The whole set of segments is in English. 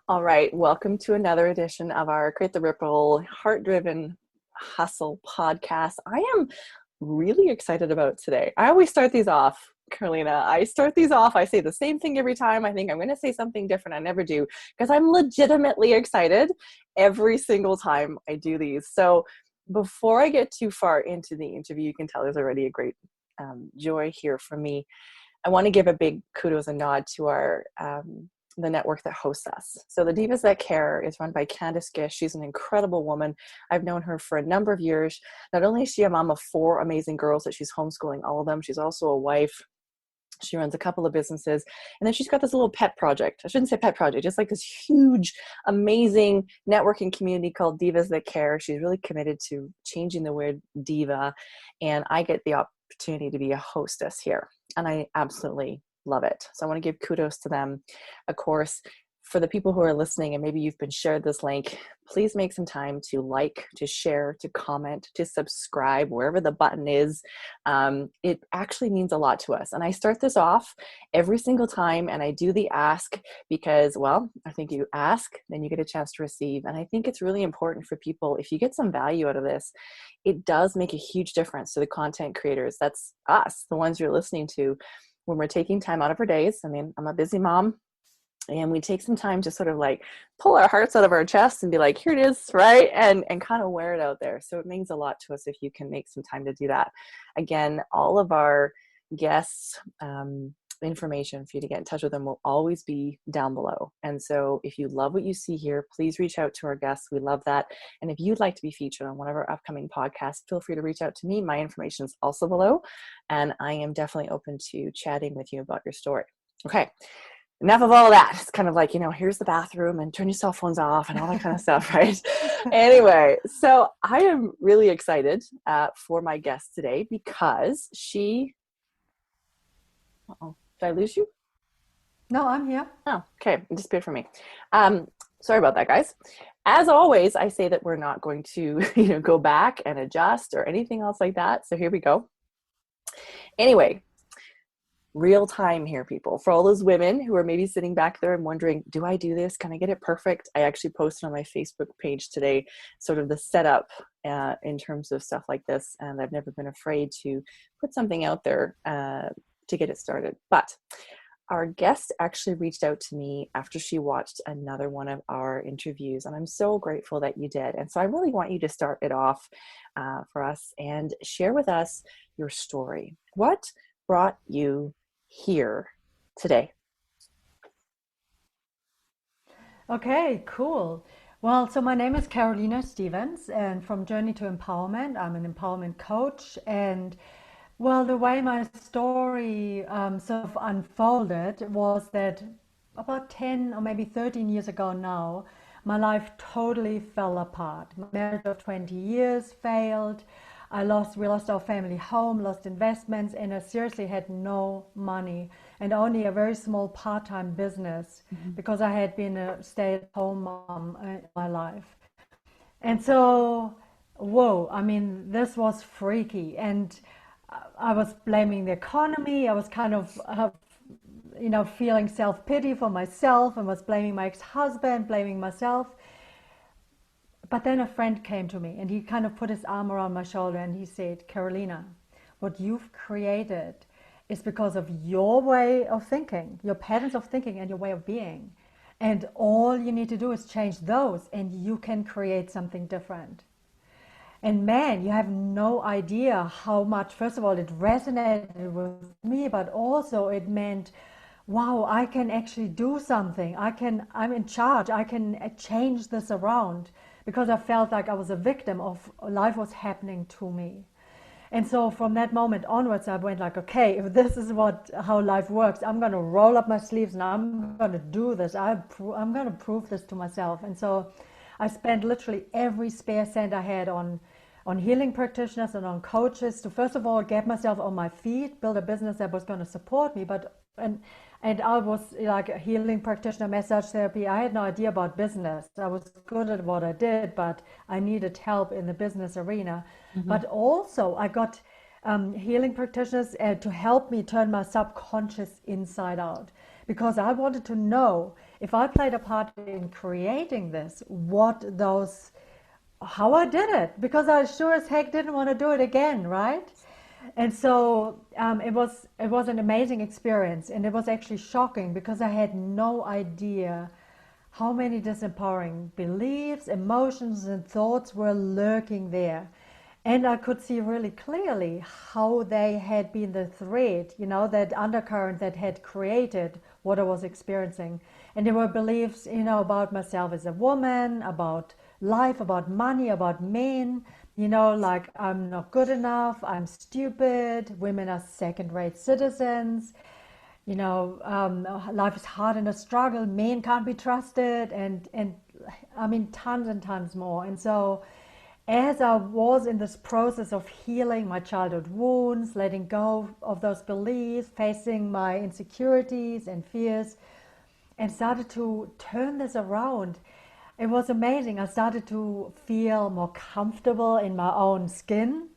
All right, welcome to another edition of our Create the Ripple Heart Driven Hustle podcast. I am really excited about today. I always start these off, Carolina. I say the same thing every time. I think I'm going to say something different. I never do because I'm legitimately excited every single time I do these. So before I get too far into the interview, you can tell there's already a great joy here for me. I want to give a big kudos and nod to our the network that hosts us. So the Divas That Care is run by Candice Gish. She's an incredible woman. I've known her for a number of years. Not only is she a mom of 4 amazing girls that she's homeschooling all of them, she's also a wife. She runs a couple of businesses. And then she's got this little pet project. I shouldn't say pet project, just like this huge, amazing networking community called Divas That Care. She's really committed to changing the word diva. And I get the opportunity to be a hostess here. And I absolutely love it. So I want to give kudos to them. Of course, for the people who are listening and maybe you've been shared this link, please make some time to like, to share, to comment, to subscribe, wherever the button is. It actually means a lot to us. And I start this off every single time and I do the ask because, well, I think you ask, then you get a chance to receive. And I think it's really important for people, if you get some value out of this, it does make a huge difference to the content creators. That's us, the ones you're listening to, when we're taking time out of our days. I mean, I'm a busy mom. And we take some time to sort of like pull our hearts out of our chest and be like, here it is, right? And kind of wear it out there. So it means a lot to us if you can make some time to do that. Again, all of our guests' information for you to get in touch with them will always be down below. And so if you love what you see here, please reach out to our guests. We love that. And if you'd like to be featured on one of our upcoming podcasts, feel free to reach out to me. My information is also below. And I am definitely open to chatting with you about your story. Okay. Enough of all that. It's kind of like, here's the bathroom and turn your cell phones off and all that kind of stuff, right? Anyway, so I am really excited for my guest today because she, did I lose you? No, I'm here. Oh, okay. It disappeared from me. Sorry about that, guys. As always, I say that we're not going to, go back and adjust or anything else like that. So here we go. Anyway, real time here, people. For all those women who are maybe sitting back there and wondering, do I do this? Can I get it perfect? I actually posted on my Facebook page today sort of the setup in terms of stuff like this. And I've never been afraid to put something out there to get it started. But our guest actually reached out to me after she watched another one of our interviews. And I'm so grateful that you did. And so I really want you to start it off for us and share with us your story. What brought you here today? Okay, cool. Well, so my name is Carolina Stevens, and from Journey to Empowerment, I'm an empowerment coach. And well, the way my story sort of unfolded was that about 10 or maybe 13 years ago now, my life totally fell apart. My marriage of 20 years failed. We lost our family home, lost investments, and I seriously had no money and only a very small part-time business because I had been a stay-at-home mom in my life. And so, whoa, I mean, this was freaky. And I was blaming the economy. I was kind of, feeling self-pity for myself and was blaming my ex-husband, blaming myself. But then a friend came to me and he kind of put his arm around my shoulder and he said, Carolina, what you've created is because of your way of thinking, your patterns of thinking and your way of being. And all you need to do is change those and you can create something different. And man, you have no idea how much, first of all, it resonated with me, but also it meant, wow, I can actually do something. I'm in charge. I can change this around because I felt like I was a victim of life was happening to me. And so from that moment onwards, I went like, okay, if this is how life works, I'm going to roll up my sleeves and I'm going to do this. I'm going to prove this to myself. And so I spent literally every spare cent I had on healing practitioners and on coaches to first of all get myself on my feet, build a business that was going to support me. And I was like a healing practitioner, massage therapy. I had no idea about business. I was good at what I did, but I needed help in the business arena. But also I got healing practitioners to help me turn my subconscious inside out because I wanted to know if I played a part in creating this, how I did it, because I sure as heck didn't want to do it again, right? And so it was an amazing experience, and it was actually shocking because I had no idea how many disempowering beliefs, emotions, and thoughts were lurking there. And I could see really clearly how they had been the thread, that undercurrent that had created what I was experiencing. And there were beliefs, about myself as a woman, about life, about money, about men, like I'm not good enough, I'm stupid, women are second-rate citizens, life is hard and a struggle, men can't be trusted, and I mean tons and tons more. And so as I was in this process of healing my childhood wounds, letting go of those beliefs, facing my insecurities and fears, and started to turn this around, it was amazing. I started to feel more comfortable in my own skin,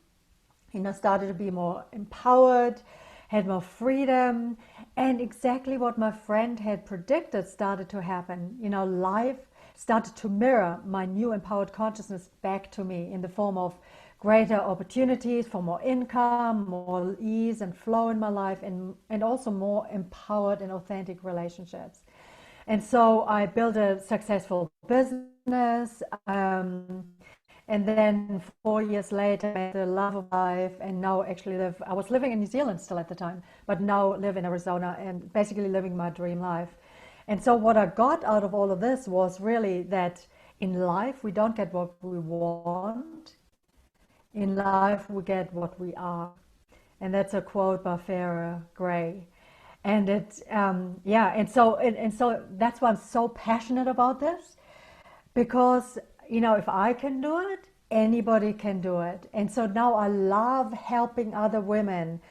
started to be more empowered, had more freedom, and exactly what my friend had predicted started to happen. Life started to mirror my new empowered consciousness back to me in the form of greater opportunities for more income, more ease and flow in my life, and also more empowered and authentic relationships. And so I built a successful business. And then 4 years later, I met the love of life, and now actually I was living in New Zealand still at the time, but now live in Arizona and basically living my dream life. And so what I got out of all of this was really that in life, we don't get what we want. In life, we get what we are. And that's a quote by Farah Gray. And and so that's why I'm so passionate about this, because if I can do it, anybody can do it. And so now I love helping other women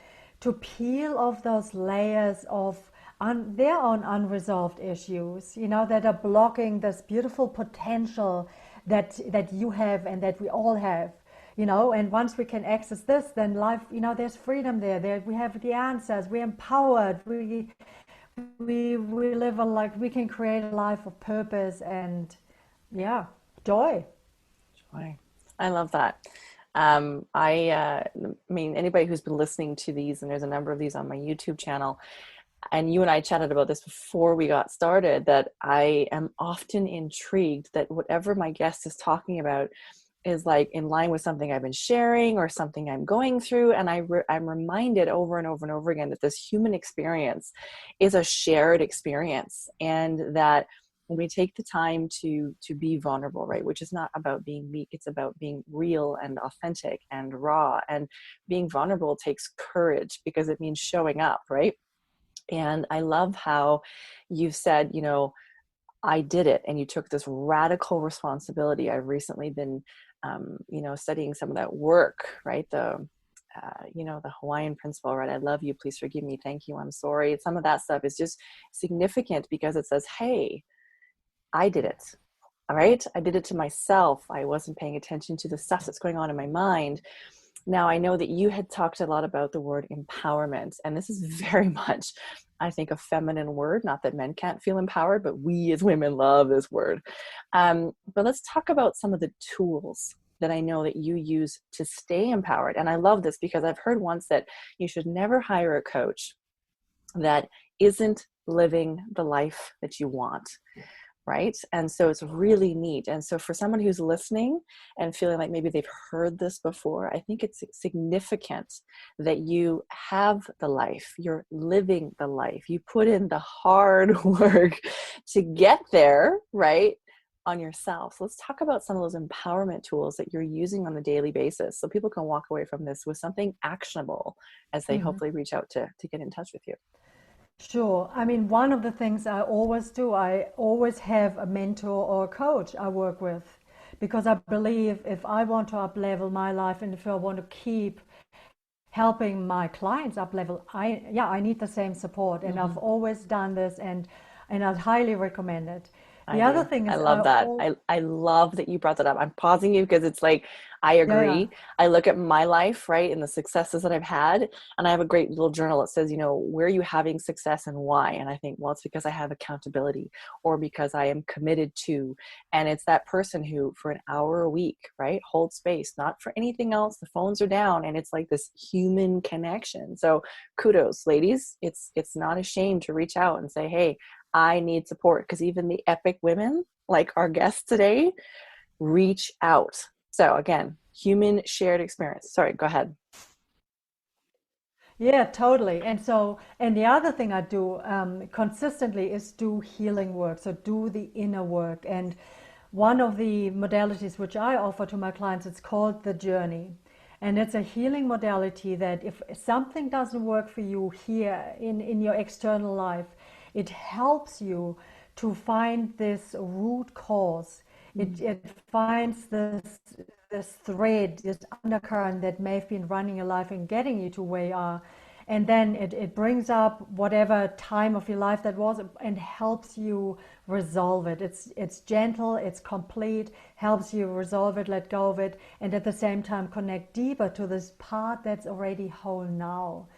to peel off those layers of their own unresolved issues, that are blocking this beautiful potential that you have and that we all have. And once we can access this, then life, there's freedom there we have the answers, we're empowered, we live we can create a life of purpose and, yeah, joy. Joy. I love that. I mean, anybody who's been listening to these, and there's a number of these on my YouTube channel, and you and I chatted about this before we got started, that I am often intrigued that whatever my guest is talking about is like in line with something I've been sharing or something I'm going through. And I'm reminded over and over and over again that this human experience is a shared experience, and that when we take the time to be vulnerable, right, which is not about being weak, it's about being real and authentic and raw. And being vulnerable takes courage because it means showing up, right? And I love how you've said, I did it, and you took this radical responsibility. I've recently been, studying some of that work, right? The Hawaiian principle, right? I love you, please forgive me, thank you, I'm sorry. Some of that stuff is just significant because it says, hey, I did it. All right. I did it to myself. I wasn't paying attention to the stuff that's going on in my mind. Now, I know that you had talked a lot about the word empowerment, and this is very much, I think, a feminine word. Not that men can't feel empowered, but we as women love this word. But let's talk about some of the tools that I know that you use to stay empowered. And I love this because I've heard once that you should never hire a coach that isn't living the life that you want. Right? And so it's really neat. And so for someone who's listening and feeling like maybe they've heard this before, I think it's significant that you have the life, you're living the life, you put in the hard work to get there, right, on yourself. So let's talk about some of those empowerment tools that you're using on a daily basis so people can walk away from this with something actionable as they hopefully reach out to get in touch with you. Sure. I mean, one of the things I always do, I always have a mentor or a coach I work with, because I believe if I want to up level my life and if I want to keep helping my clients up level, I need the same support. And I've always done this, and I'd highly recommend it. I The other do. thing I is, love that. I love that you brought that up. I'm pausing you because it's like, I yeah, yeah. agree. I look at my life, right, and the successes that I've had, and I have a great little journal that says, where are you having success and why? And I think, well, it's because I have accountability or because I am committed to. And it's that person who, for an hour a week, right, holds space, not for anything else. The phones are down, and it's like this human connection. So kudos, ladies. It's not a shame to reach out and say, hey, I need support, because even the epic women like our guests today reach out. So again, human shared experience. Sorry, go ahead. Yeah, totally. And so, and the other thing I do consistently is do healing work. So do the inner work. And one of the modalities which I offer to my clients, it's called the journey. And it's a healing modality that if something doesn't work for you here in your external life, it helps you to find this root cause. It finds this thread, this undercurrent that may have been running your life and getting you to where you are. And then it brings up whatever time of your life that was and helps you resolve it. It's gentle, it's complete, helps you resolve it, let go of it, and at the same time connect deeper to this part that's already whole now.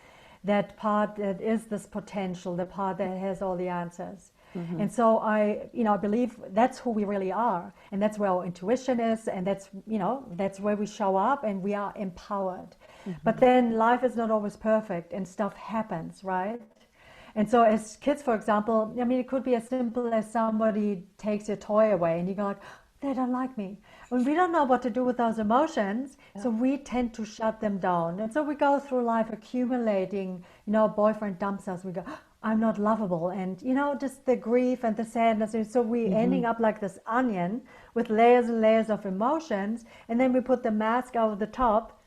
That part that is this potential, the part that has all the answers. Mm-hmm. And so I believe that's who we really are, and that's where our intuition is, and that's where we show up, and we are empowered. But Mm-hmm. then life is not always perfect, and stuff happens, right? And so as kids, for example, I mean, it could be as simple as somebody takes your toy away, and you go like, they don't like me. When we don't know what to do with those emotions, Yeah. so we tend to shut them down. And so we go through life accumulating, a boyfriend dumps us, we go, I'm not lovable. And, just the grief and the sadness. And so we Mm-hmm. ending up like this onion with layers and layers of emotions. And then we put the mask over the top,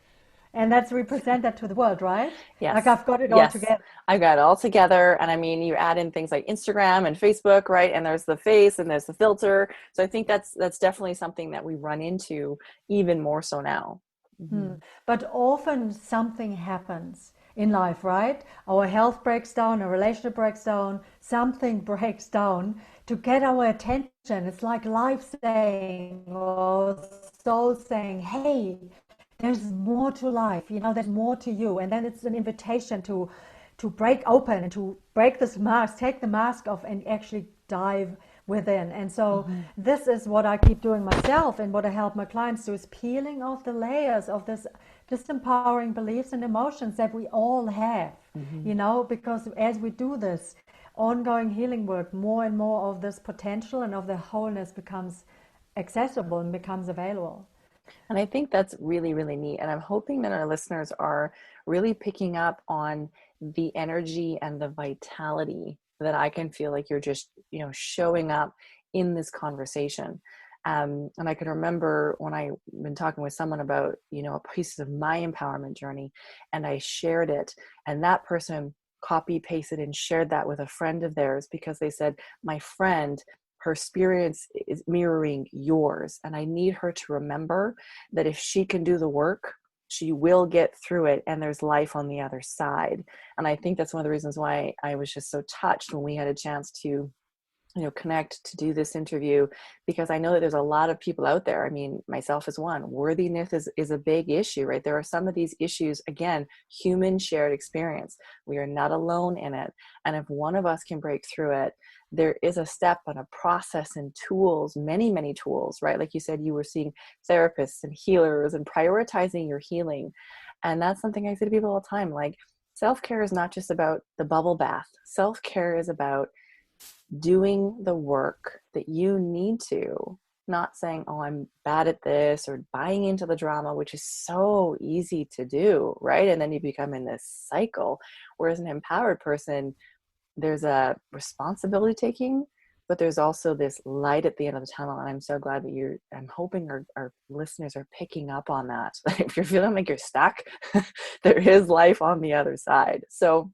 and that's represent that to the world, right? Like Yes. I've got it all Yes. together. I've got it all together. And I mean, you add in things like Instagram and Facebook, right? And there's the face and there's the filter. So I think that's definitely something that we run into even more so now. Mm-hmm. But often something happens in life, right? Our health breaks down, a relationship breaks down, something breaks down to get our attention. It's like life saying, or soul saying, hey, there's more to life, there's more to you. And then it's an invitation to break open and to break this mask, take the mask off and actually dive within. And so Mm-hmm. this is what I keep doing myself, and what I help my clients do is peeling off the layers of this disempowering beliefs and emotions that we all have, Mm-hmm. because as we do this ongoing healing work, more and more of this potential and of the wholeness becomes accessible and becomes available. And I think that's really, really neat. And I'm hoping that our listeners are really picking up on the energy and the vitality that I can feel like you're just, showing up in this conversation. And I can remember when I've been talking with someone about, a piece of my empowerment journey, and I shared it, and that person copy pasted and shared that with a friend of theirs, because they said, my friend, her experience is mirroring yours. And I need her to remember that if she can do the work, she will get through it, and there's life on the other side. And I think that's one of the reasons why I was just so touched when we had a chance to connect to do this interview, because I know that there's a lot of people out there. I mean, myself as one. Worthiness is a big issue, right? There are some of these issues, again, human shared experience. We are not alone in it. And if one of us can break through it, there is a step and a process and tools, many, many tools, right? Like you said, you were seeing therapists and healers and prioritizing your healing. And that's something I say to people all the time. Like, self-care is not just about the bubble bath. Self-care is about doing the work that you need to, not saying, oh, I'm bad at this, or buying into the drama, which is so easy to do, right? And then you become in this cycle. Whereas an empowered person, there's a responsibility taking, but there's also this light at the end of the tunnel. And I'm so glad that I'm hoping our listeners are picking up on that. If you're feeling like you're stuck, there is life on the other side. So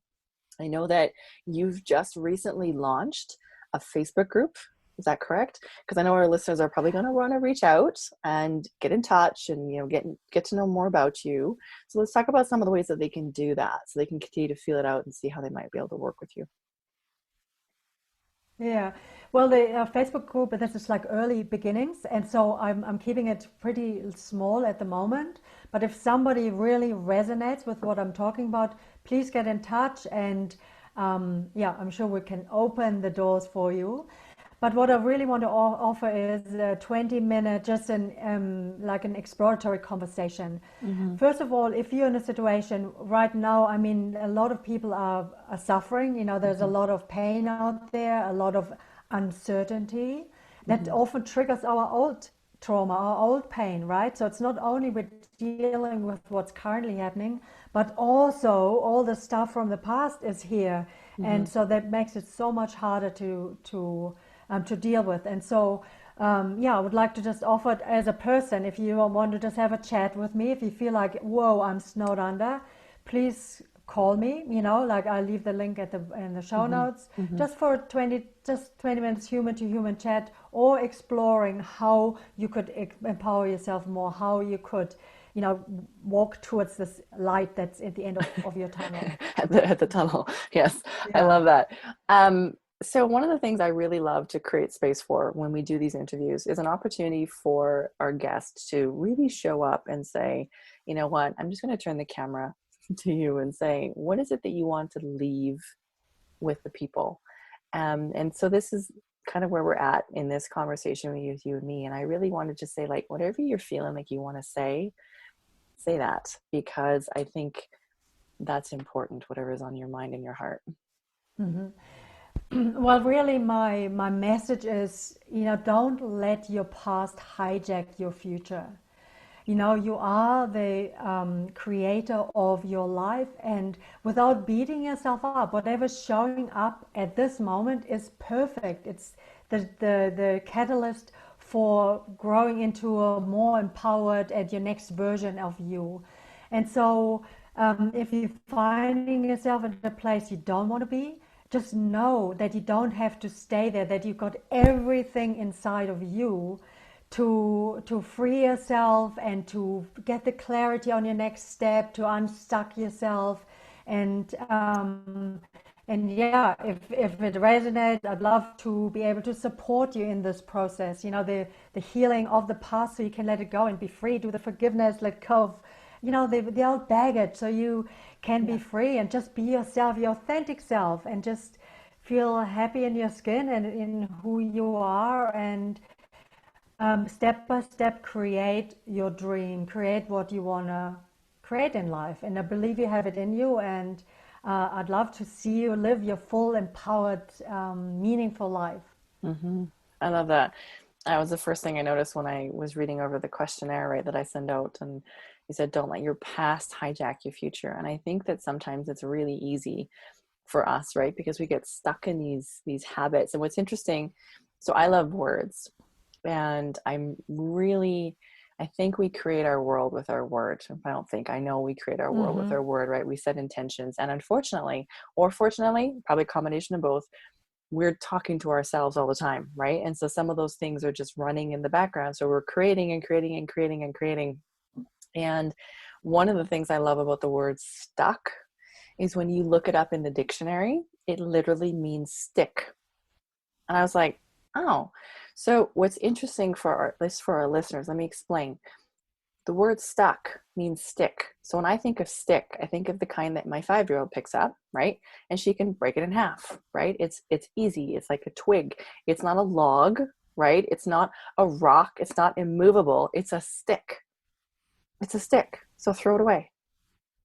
I know that you've just recently launched a Facebook group. Is that correct? Because I know our listeners are probably going to want to reach out and get in touch and get to know more about you. So let's talk about some of the ways that they can do that, so they can continue to feel it out and see how they might be able to work with you. Yeah. Well, the Facebook group, this is like early beginnings, and so I'm keeping it pretty small at the moment. But if somebody really resonates with what I'm talking about, please get in touch, and yeah, I'm sure we can open the doors for you. But what I really want to offer is a 20-minute, just an like an exploratory conversation. Mm-hmm. First of all, if you're in a situation right now, I mean, a lot of people are suffering. You know, there's a Mm-hmm. lot of pain out there, a lot of uncertainty that Mm-hmm. often triggers our old trauma, our old pain, right? So it's not only with dealing with what's currently happening, but also all the stuff from the past is here, Mm-hmm. and so that makes it so much harder to deal with. And so, yeah, I would like to just offer it as a person. If you want to just have a chat with me, if you feel like, whoa, I'm snowed under, please call me. You know, like I'll leave the link at the in the show Mm-hmm. notes, Mm-hmm. just for 20 minutes human to human chat, or exploring how you could empower yourself more, how you could, you know, walk towards this light that's at the end of your tunnel. At the tunnel. Yes, I Yeah. love that. So one of the things I really love to create space for when we do these interviews is an opportunity for our guests to really show up and say, you know what, I'm just going to turn the camera to you and say, what is it that you want to leave with the people? And so this is kind of where we're at in this conversation with you and me. And I really wanted to say, like, whatever you're feeling like you want to say that, because I think that's important, whatever is on your mind and your heart. Well, really, my message is, you know, don't let your past hijack your future. You know, you are the creator of your life, and without beating yourself up, whatever's showing up at this moment is perfect. It's the catalyst for growing into a more empowered at your next version of you. And so, if you're finding yourself in a place you don't want to be, just know that you don't have to stay there, that you've got everything inside of you to free yourself and to get the clarity on your next step, to unstuck yourself. And yeah, if it resonates, I'd love to be able to support you in this process, you know, the healing of the past, so you can let it go and be free, do the forgiveness, let go of, you know, the old baggage, so you can be Yeah. free and just be yourself, your authentic self, and just feel happy in your skin and in who you are. And step by step, create your dream, create what you want to create in life. And I believe you have it in you. And I'd love to see you live your full, empowered, meaningful life. Hmm. I love that. That was the first thing I noticed when I was reading over the questionnaire, right, that I send out. And you said, don't let your past hijack your future. And I think that sometimes it's really easy for us, right? Because we get stuck in these habits. And what's interesting, so I love words, and I'm really, I think we create our world with our word. I don't think, I know we create our world with Mm-hmm. our word, right? We set intentions, and unfortunately, or fortunately, probably a combination of both, we're talking to ourselves all the time, right? And so some of those things are just running in the background. So we're creating and creating and creating and creating. And one of the things I love about the word stuck is when you look it up in the dictionary, it literally means stick. And I was like, oh, so what's interesting for our, at least for our listeners, let me explain. The word stuck means stick. So when I think of stick, I think of the kind that my 5-year-old picks up, right? And she can break it in half, right? It's easy. It's like a twig. It's not a log, right? It's not a rock. It's not immovable. It's a stick. It's a stick. So throw it away.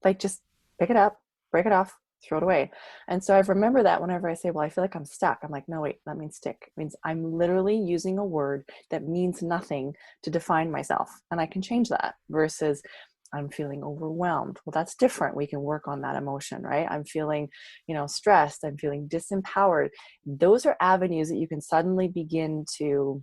Like, just pick it up, break it off, throw it away. And so I remember that whenever I say, well, I feel like I'm stuck, I'm like, no, wait, that means stick. It means I'm literally using a word that means nothing to define myself. And I can change that, versus I'm feeling overwhelmed. Well, that's different. We can work on that emotion, right? I'm feeling, stressed. I'm feeling disempowered. Those are avenues that you can suddenly begin to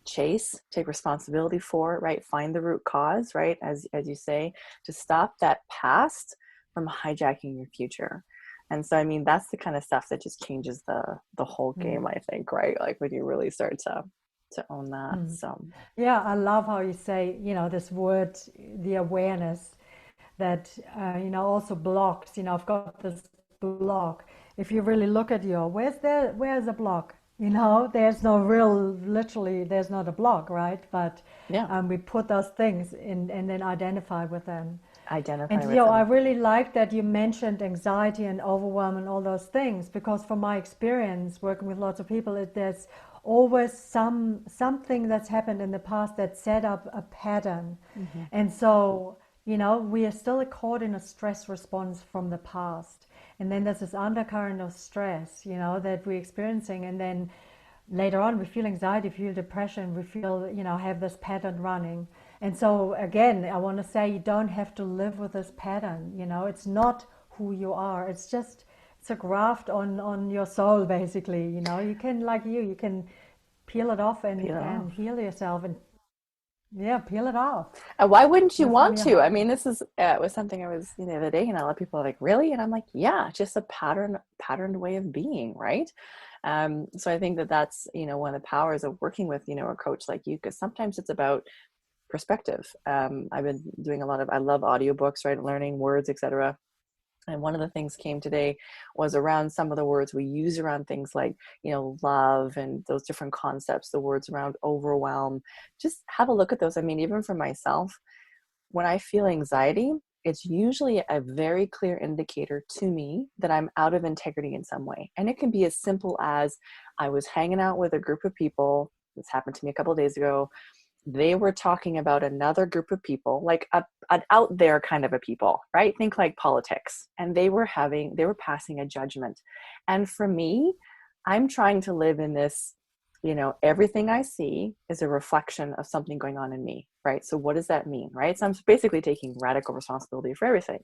chase, take responsibility for, right? Find the root cause, right? As you say, to stop that past from hijacking your future. And so, I mean, that's the kind of stuff that just changes the whole game, I think, right? Like when you really start to own that. Mm-hmm. So Yeah, I love how you say, you know, this word, the awareness that, you know, also blocks, you know, I've got this block. If you really look at where's the block? There's no real, literally, there's not a block, right? But Yeah. we put those things in and then identify with them. Identify And with I them. really like that you mentioned anxiety and overwhelm and all those things because from my experience working with lots of people, there's always something that's happened in the past that set up a pattern. Mm-hmm. And so, we are still caught in a stress response from the past. And then there's this undercurrent of stress, that we're experiencing. And then later on we feel anxiety, we feel depression, we feel, have this pattern running. And so again, I want to say you don't have to live with this pattern. It's not who you are. It's a graft on your soul, basically. You can, like you can peel it off Peel it and off. heal yourself and yeah, peel it off. And why wouldn't you Live from want your to? I heart. mean, this is was something I was the other day, and a lot of people are like, "Really?" And I'm like, "Yeah, just a patterned way of being, right?" So I think that that's one of the powers of working with a coach like you, because sometimes it's about perspective. I've been doing I love audiobooks, right? Learning words, etc. And one of the things came today was around some of the words we use around things like love and those different concepts, the words around overwhelm. Just have a look at those. I mean, even for myself, when I feel anxiety, it's usually a very clear indicator to me that I'm out of integrity in some way. And it can be as simple as I was hanging out with a group of people. This happened to me a couple of days ago. They were talking about another group of people, like an out there kind of a people, right? Think like politics. And they were passing a judgment. And for me, I'm trying to live in this, everything I see is a reflection of something going on in me, right? So what does that mean, right? So I'm basically taking radical responsibility for everything.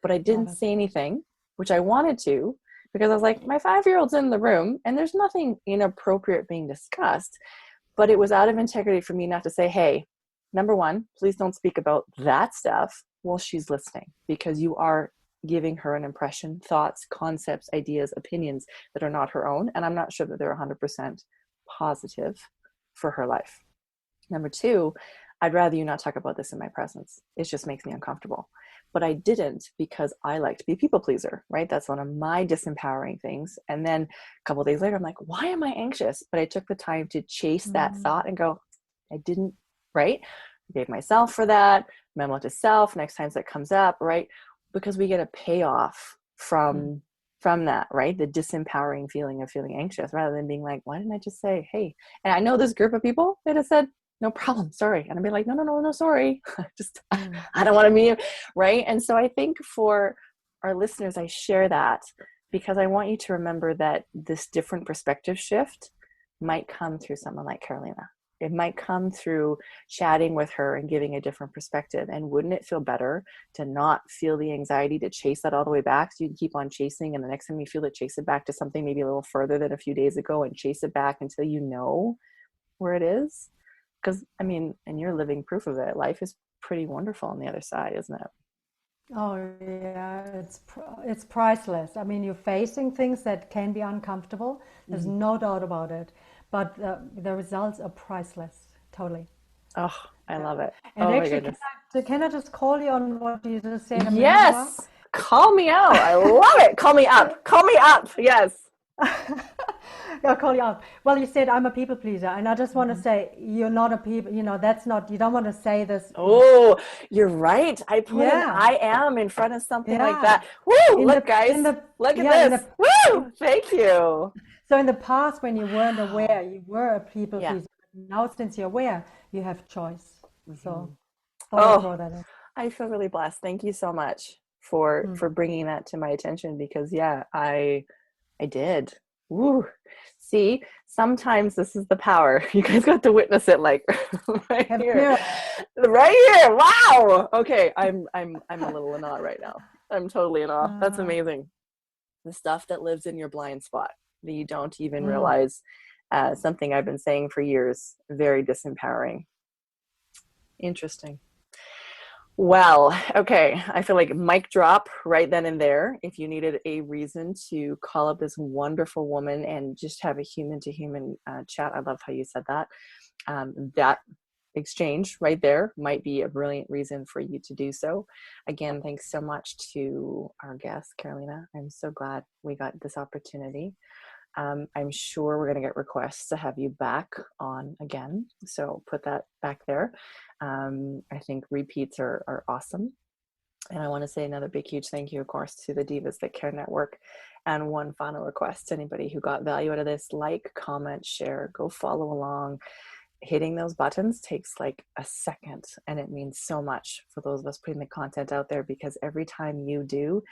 But I Love didn't it. say anything, which I wanted to, because I was like, my 5-year-old's in the room and there's nothing inappropriate being discussed. But it was out of integrity for me not to say, hey, number one, please don't speak about that stuff while she's listening, because you are giving her an impression, thoughts, concepts, ideas, opinions that are not her own. And I'm not sure that they're 100% positive for her life. Number two, I'd rather you not talk about this in my presence. It just makes me uncomfortable. But I didn't, because I like to be a people pleaser, right? That's one of my disempowering things. And then a couple of days later, I'm like, why am I anxious? But I took the time to chase that Mm. thought and go, I didn't, right? I gave myself for that, memo to self, next time that comes up, right? Because we get a payoff Mm. from that, right? The disempowering feeling of feeling anxious, rather than being like, why didn't I just say, hey? And I know this group of people that have said, no problem, sorry. And I'd be like, no, no, no, no, sorry. Just, Mm. I don't want to be, right? And so I think for our listeners, I share that because I want you to remember that this different perspective shift might come through someone like Carolina. It might come through chatting with her and giving a different perspective. And wouldn't it feel better to not feel the anxiety to chase that all the way back, so you can keep on chasing, and the next time you feel it, chase it back to something maybe a little further than a few days ago, and chase it back until you know where it is? Because I mean, and you're living proof of it, life is pretty wonderful on the other side, isn't it? Oh yeah, it's priceless. I mean, you're facing things that can be uncomfortable. There's Mm-hmm. no doubt about it. But the results are priceless. Totally. Oh, I Yeah. love it. And Oh my actually, goodness. can I just call you on what you just said a minute ago? Yes, call me out. I love it. Call me up, call me up. Yes. I'll call you out. Well, you said I'm a people pleaser, and I just want to Mm-hmm. say you're not a people. That's not. You don't want to say this. Oh, you're right. I put an Yeah, I am in front of something like yeah. that. Woo! In Look, the in guys, the look at yeah in this. the Woo! in, Thank you. so in the past when you weren't aware, Wow. you were a people Yeah. pleaser. Now since you're aware, you have choice. Hmm. So thought I'd Oh, throw that in. I feel really blessed. Thank you so much for Hmm. bringing that to my attention, because yeah, I did. Woo. See, sometimes this is the power. You guys got to witness it, like right Have a here. mirror. Right here. Wow. Okay, I'm a little in awe right now. I'm totally in awe. That's Uh, amazing. The stuff that lives in your blind spot that you don't even mm. realize. Something I've been saying for years. Very disempowering. Interesting. Well, okay. I feel like mic drop right then and there. If you needed a reason to call up this wonderful woman and just have a human to human chat, I love how you said that. That exchange right there might be a brilliant reason for you to do so. Again, thanks so much to our guest, Carolina. I'm so glad we got this opportunity. I'm sure we're going to get requests to have you back on again. So put that back there. I think repeats are awesome. And I want to say another big, huge thank you, of course, to the Divas That Care Network. And one final request to anybody who got value out of this: like, comment, share, go follow along. Hitting those buttons takes like a second, and it means so much for those of us putting the content out there, because every time you do,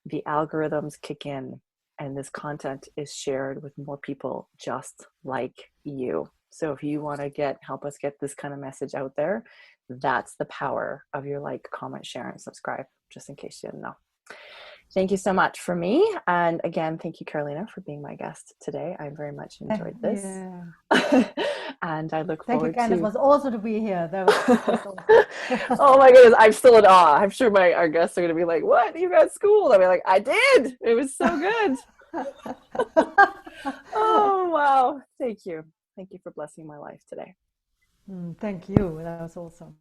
the algorithms kick in and this content is shared with more people just like you. So if you want to help us get this kind of message out there, that's the power of your like, comment, share, and subscribe, just in case you didn't know. Thank you so much for me. And again, thank you, Carolina, for being my guest today. I very much enjoyed this. Yeah. And I look Thank you, forward Candice. It to was awesome to be here. That was just awesome. Oh my goodness, I'm still in awe. I'm sure our guests are going to be like, "What? You got schooled?" I'll be like, "I did. It was so good." Oh wow! Thank you for blessing my life today. Thank you. That was awesome.